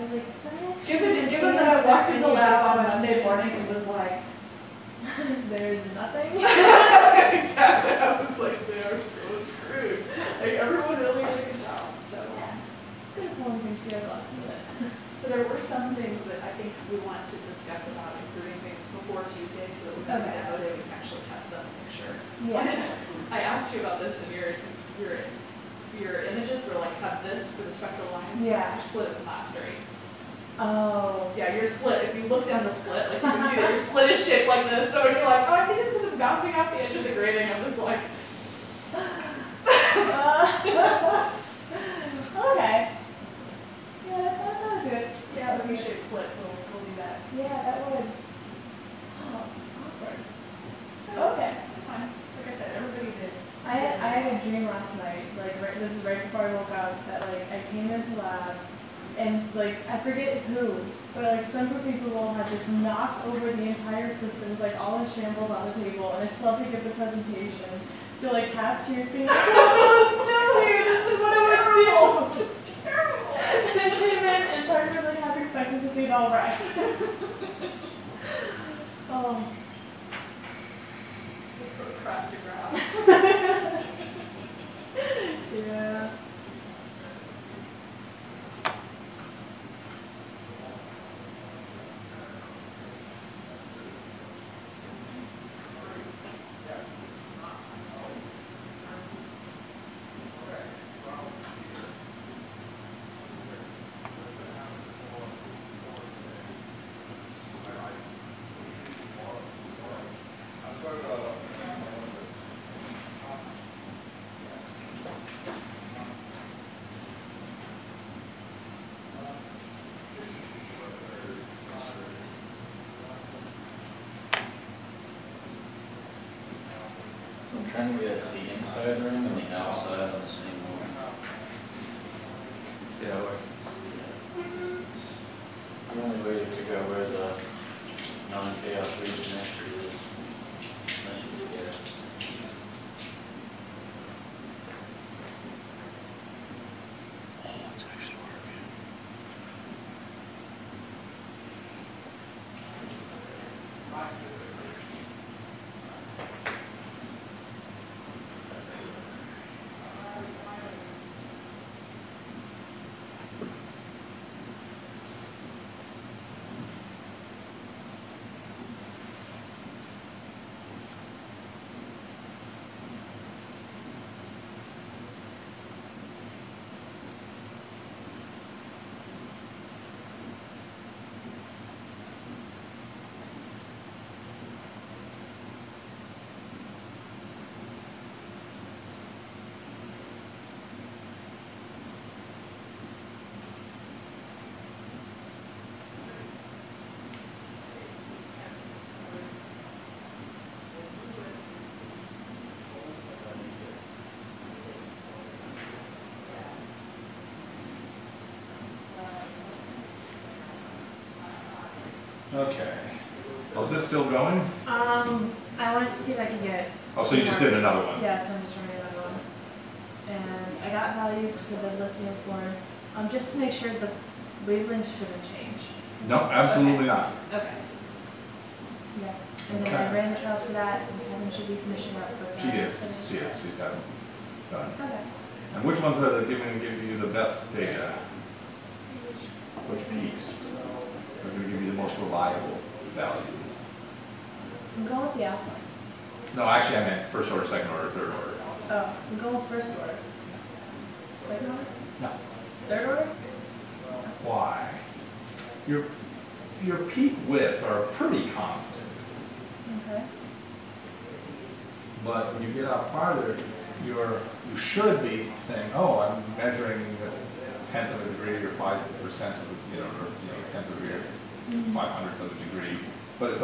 I was like, sorry. Given that I walked in the lab on Monday morning and was like, there's nothing. exactly. I was like, they are so screwed. Like everyone really did a good job. So Yeah. Good one thing to lots of it. So there were some things that I think we wanted to discuss about improving things before Tuesday, so that we can demo day we can actually test them and make sure. Yeah. One is, I asked you about this in your images were like have this for the spectral lines. Yeah. Your slit is not straight. Oh. Yeah, your slit, if you look down the slit, like you can see that your slit is shaped like this. So when you're like, oh, I think it's because it's bouncing off the edge of the grating, I'm just like, okay. Yeah, that would do it. yeah, the V-shaped slit will do that. Yeah, that would. So awkward. Okay. That's fine. Like I said, everybody did. I had a dream last night, like this is right before I woke up, that like I came into lab and like I forget who, but like some group of people had just knocked over the entire systems, like all in shambles on the table, and I still have to give the presentation. So like half tears being like, oh, I'm still here, this is what I would do. It's terrible. And I came in and Parker was like half expecting to see it all right. Oh. Across the ground. Yeah. So I'm trying to get the inside ring and the outside on the same one. See how it works? It's the only way to figure out where the non-chaos reconnector is. Unless you get it. Oh, it's actually working. Okay. Oh, is this still going? I wanted to see if I could get. Oh, so you just did another one? Yes, I'm just running another one. And I got values for the lithium form, just to make sure the wavelengths shouldn't change. No, absolutely not. Okay. Yeah. And then I Okay. ran the trials for that, and Kevin should be finishing up with She that. is. She is. She's got it done. Okay. And which ones are going to give you the best data? Which peaks are going to give you the most reliable values? I'm going with the alpha. No, actually, I meant first order, second order, third order. Oh, I'm going with first order. Second order? No. Third order? Why? Your peak widths are pretty constant, Okay. but when you get out farther, you should be saying, oh, I'm measuring a tenth of a degree or 5% of the, or tenth of a degree, or 500ths of a degree, but it's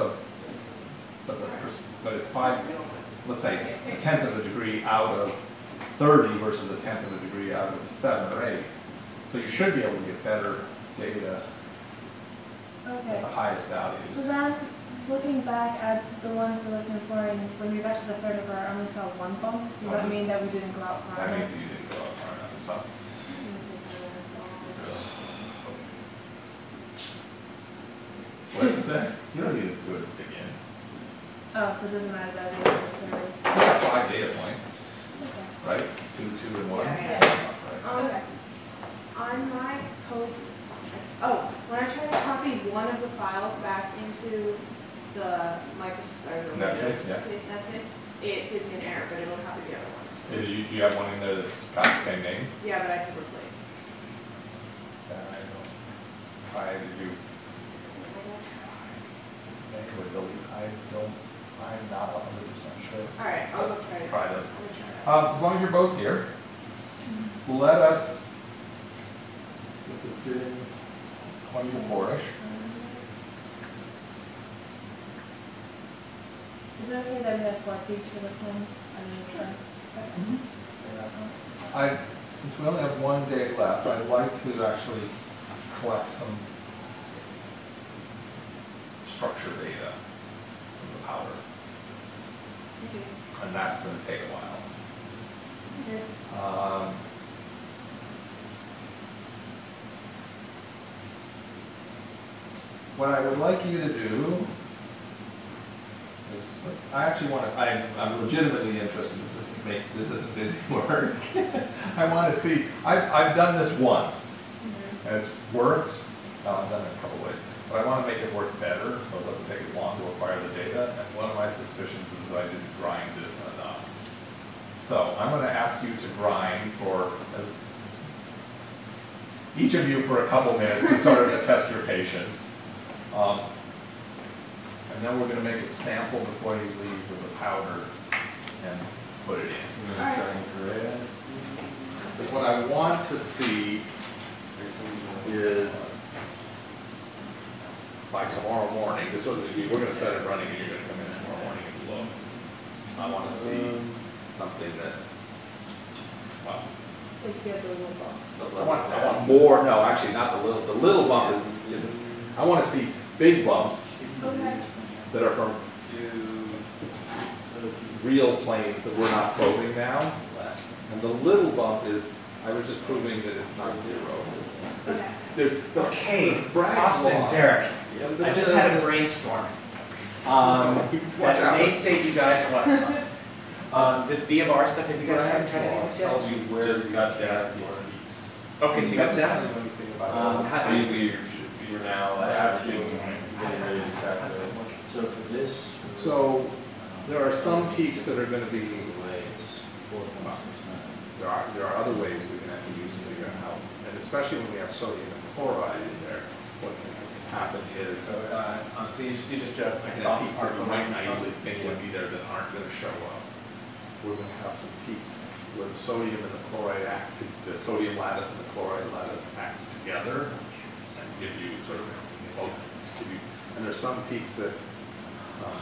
let's say a tenth of a degree out of 30 versus a tenth of a degree out of 7 or 8. So you should be able to get better data Okay. at the highest values. So then, looking back at the one for lithium fluorine, when we got to the third of our, I only saw one bump. Does that mean that we didn't go out far That enough? means you didn't go out far enough. So, say? You don't need to do it again. Oh, so it doesn't matter that I did it You got 5 data points, Okay. right? 2, 2, and 1. Yeah. Right. Okay. On my code, when I try to copy one of the files back into the Microsoft, or the Netflix, yeah. Netflix, it gives me an error, but it'll copy the other one. Do you have one in there that's got the same name? Yeah, but I said replace. I don't. Try to do. I'm not 100% sure. All right, I'll go try it. Try those. I'm gonna try it. As long as you're both here, let us, since it's getting 24-ish. Is it okay that I have blood these for this one? I'm gonna try. Since we only have 1 day left, I'd like to actually collect some structure data from the powder, Okay. and that's going to take a while. Okay. What I would like you to do is, I actually want to, I'm legitimately interested, this isn't busy work. I want to see, I've done this once, and it's worked, I've done it a couple ways, but I want to make it work better, so it doesn't take as long to acquire the data, and one of my suspicions is that I didn't grind this enough. So I'm going to ask you to grind for, each of you for a couple minutes in order to test your patience. And then we're going to make a sample before you leave with the powder and put it in. I'm gonna try and grab. What I want to see is by tomorrow morning, we're going to set it running and you're going to come in tomorrow morning and look. I want to see something that's, well, Like you have the little ball. I want more, no, actually not the little bump isn't, I want to see big bumps Okay. that are from real planes that we're not probing now. And the little bump is, I was just proving that it's not zero. Okay, Bragg Austin, law. Derek, I just had a brainstorm. That may save you guys a lot of time. This B of R stuff, have you guys tried anything this yet? Tells you where Just you got got that. the Okay, so you got that? We're now averaging, getting ready to track How's this the- looking? So for this. So there are some peaks that are going to be, Ways, 4.69. there are other ways we can actually use to figure out how, and especially when we have sodium and chloride in there, what can happen is, So you just like that peaks that you might naively think would be there that aren't going to show up. We're going to have some peaks where the sodium and the chloride act, the sodium lattice and the chloride lattice act together and give you sort of both. And there's some peaks that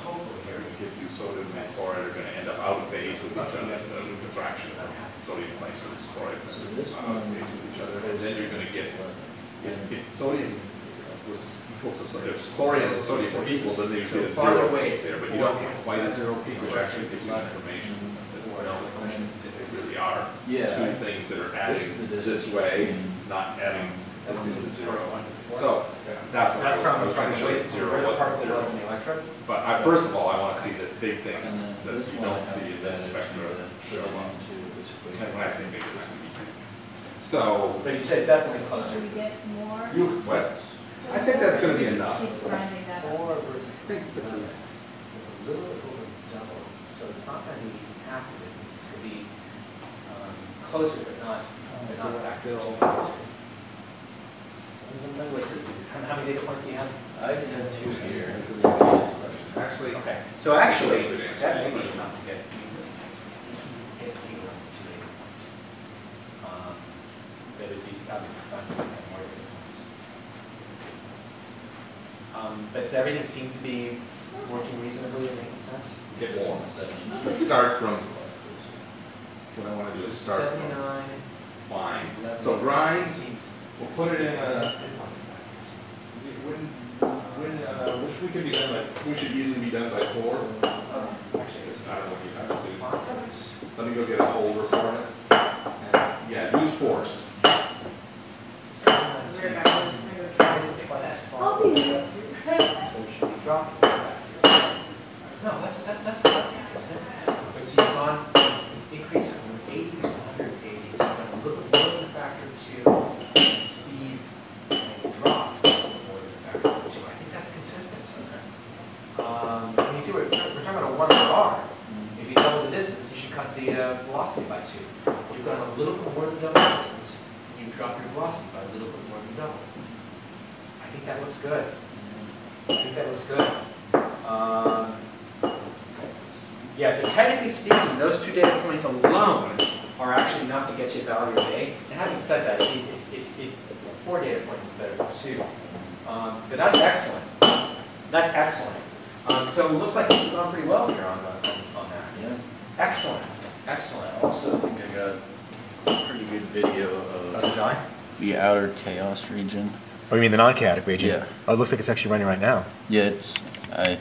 hopefully are going to give you sodium and chloride are going to end up out of phase with each other. The diffraction of sodium plays with this chloride So this out of one. phase with each other, and then you're going to get, if sodium was equal to, if chlorine and sodium were equal, then you'd get a farther zero away, peak there, but you don't get quite a zero peak, which actually gives you information that they really are Yeah. two things that are adding This is the this distance way, between- not adding That's one the to distance zero. for one. So that's what I was trying to show you, Where zero the part wasn't that was zero. in the electrode? But first of all, I want to see the big And things then that this you one I don't have see in that this is spectrum gonna show put up. into this equation. And when I say big, it's going to be big. So, But you said it's definitely So closer. we get more. what? So I think that's gonna be we just enough. Keep grinding that up. 4 versus. I think this is, So it's a little bit over double, so it's not gonna be half the distance, it's gonna be closer, but not back. Closer. How many data points do you have? I have two here, including this question. actually, Okay, so actually, Good answer. that may be enough to get you two data points. But it'd be obviously fun to get more data points. But so everything seems to be working reasonably and making sense? get This more. one's 70. Let's start from, what I want to do is start from 79. line. So grind, Seems. we'll put it in a, which we can be done by, we should easily be done by 4. Actually, it's I don't know what you guys do. font. Let me go get a holder for it. And, yeah, use force. We're back. I'm gonna try to fix that. I'll be here. So dropped back here. No, that's consistent. But so you've gone increase from 80 to 180, so you've got a little bit more than a factor of 2, and speed has dropped more than a factor of 2. I think that's consistent. I mean, you see, we're talking about a 1 per R. If you double the distance, you should cut the velocity by 2. You've got a little bit more than double the distance, and you drop your velocity by a little bit more than double. I think that looks good. I think that looks good. Yeah, so technically speaking, those 2 data points alone are actually enough to get you a value of A. And having said that, if 4 data points is better than 2. But that's excellent. That's excellent. So it looks like it's gone pretty well here on that. Yeah. Excellent. Excellent. I also think I got a pretty good video of the outer chaos region. Oh, you mean the non-chaotic region? Yeah. Oh, it looks like it's actually running right now. Yeah, I